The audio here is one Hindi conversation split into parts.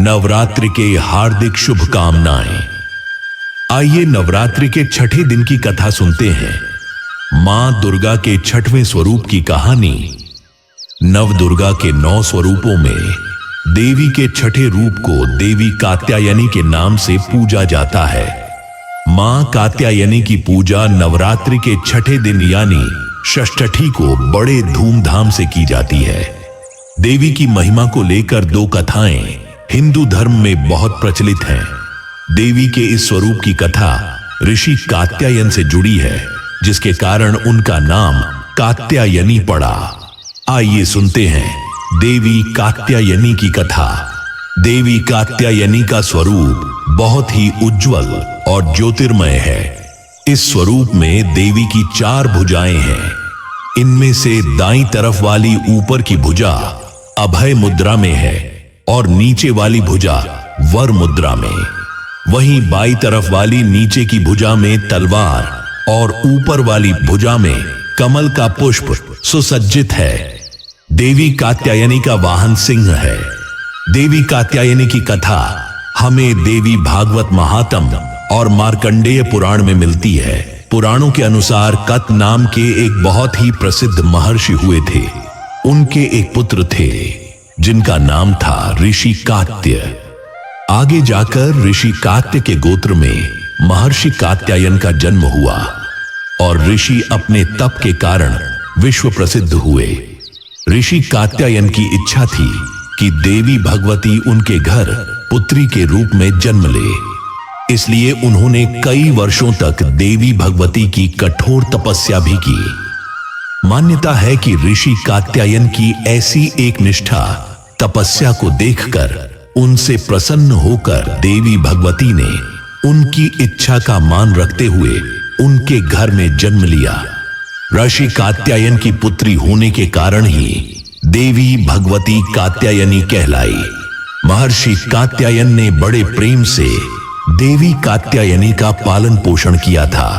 नवरात्रि के हार्दिक शुभकामनाएं। आइए नवरात्रि के छठे दिन की कथा सुनते हैं। मां दुर्गा के छठवें स्वरूप की कहानी। नव दुर्गा के 9 स्वरूपों में देवी के छठे रूप को देवी कात्यायनी के नाम से पूजा जाता है। मां कात्यायनी की पूजा नवरात्रि के छठे दिन यानी षष्ठी को बड़े धूमधाम से की जाती है। देवी की महिमा को लेकर 2 कथाएं हिंदू धर्म में बहुत प्रचलित हैं। देवी के इस स्वरूप की कथा ऋषि कात्यायन से जुड़ी है, जिसके कारण उनका नाम कात्यायनी पड़ा। आइए सुनते हैं देवी कात्यायनी की कथा। देवी कात्यायनी का स्वरूप बहुत ही उज्जवल और ज्योतिर्मय है। इस स्वरूप में देवी की 4 भुजाएं हैं। इनमें से दाईं तरफ वाली ऊपर की भुजा अभय मुद्रा में है और नीचे वाली भुजा वर मुद्रा में। वहीं बाईं तरफ वाली नीचे की भुजा में तलवार और ऊपर वाली भुजा में कमल का पुष्प सुसज्जित है। देवी कात्यायनी का वाहन सिंह है। देवी कात्यायनी की कथा हमें देवी भागवत महात्म्य और मार्कंडेय पुराण में मिलती है। पुराणों के अनुसार कत नाम के एक बहुत ही प्रसिद्ध महर्षि हुए थे। उनके एक पुत्र थे जिनका नाम था ऋषि कात्य। आगे जाकर ऋषि कात्य के गोत्र में महर्षि कात्यायन का जन्म हुआ और ऋषि अपने तप के कारण विश्व प्रसिद्ध हुए। ऋषि कात्यायन की इच्छा थी कि देवी भगवती उनके घर पुत्री के रूप में जन्म ले। इसलिए उन्होंने कई वर्षों तक देवी भगवती की कठोर तपस्या भी की। मान्यता है कि ऋषि कात्यायन की ऐसी एक निष्ठा तपस्या को देखकर उनसे प्रसन्न होकर देवी भगवती ने उनकी इच्छा का मान रखते हुए उनके घर में जन्म लिया। ऋषि कात्यायन की पुत्री होने के कारण ही देवी भगवती कात्यायनी कहलाई। महर्षि कात्यायन ने बड़े प्रेम से देवी कात्यायनी का पालन पोषण किया था।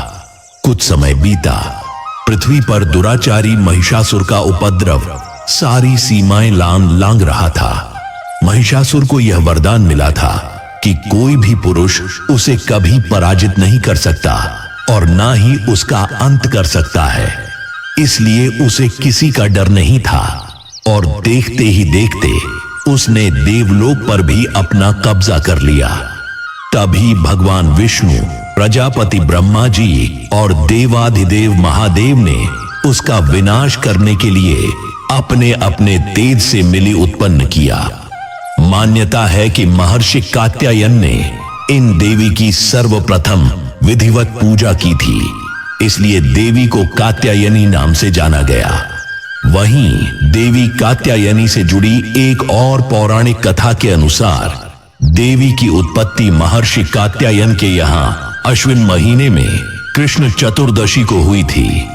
कुछ समय बीता। पृथ्वी पर दुराचारी महिषासुर का उपद्रव सारी सीमाएं लांग रहा था। महिषासुर को यह वरदान मिला था कि कोई भी पुरुष उसे कभी पराजित नहीं कर सकता और ना ही उसका अंत कर सकता है। इसलिए उसे किसी का डर नहीं था और देखते ही देखते उसने देवलोक पर भी अपना कब्जा कर लिया। तभी भगवान विष्णु, प्रजापति ब्रह्मा जी और देवाधिदेव महादेव ने उसका विनाश करने के लिए अपने अपने तेज से मिली उत्पन्न किया। मान्यता है कि महर्षि कात्यायन ने इन देवी की सर्वप्रथम विधिवत पूजा की थी, इसलिए देवी को कात्यायनी नाम से जाना गया। वहीं देवी कात्यायनी से जुड़ी एक और पौराणिक कथा के अनुसार देवी की उत्पत्ति महर्षि कात्यायन के यहाँ अश्विन महीने में कृष्ण चतुर्दशी को हुई थी।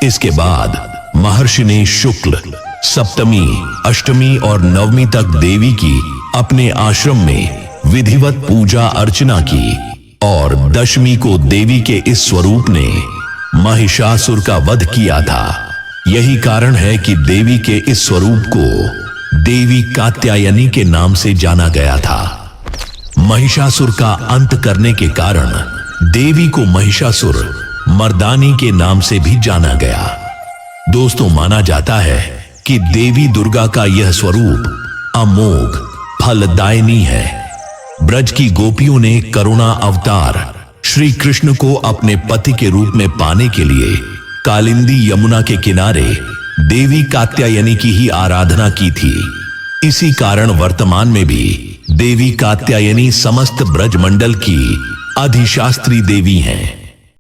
इसके बाद महर्षि ने शुक्ल, सप्तमी, अष्टमी और नवमी तक देवी की अपने आश्रम में विधिवत पूजा अर्चना की और दशमी को देवी के इस स्वरूप ने महिषासुर का वध किया था। यही कारण है कि देवी के इस स्वरूप को देवी कात्यायनी के नाम से जाना गया था। महिषासुर का अंत करने के कारण देवी को महिषासुर मर्दानी के नाम से भी जाना गया। दोस्तों, माना जाता है कि देवी दुर्गा का यह स्वरूप अमोघ फलदायिनी है। ब्रज की गोपियों ने करुणा अवतार श्री कृष्ण को अपने पति के रूप में पाने के लिए कालिंदी यमुना के किनारे देवी कात्यायनी की ही आराधना की थी। इसी कारण वर्तमान में भी देवी कात्यायनी समस्त ब्रज मंडल की अधिशास्त्री देवी हैं।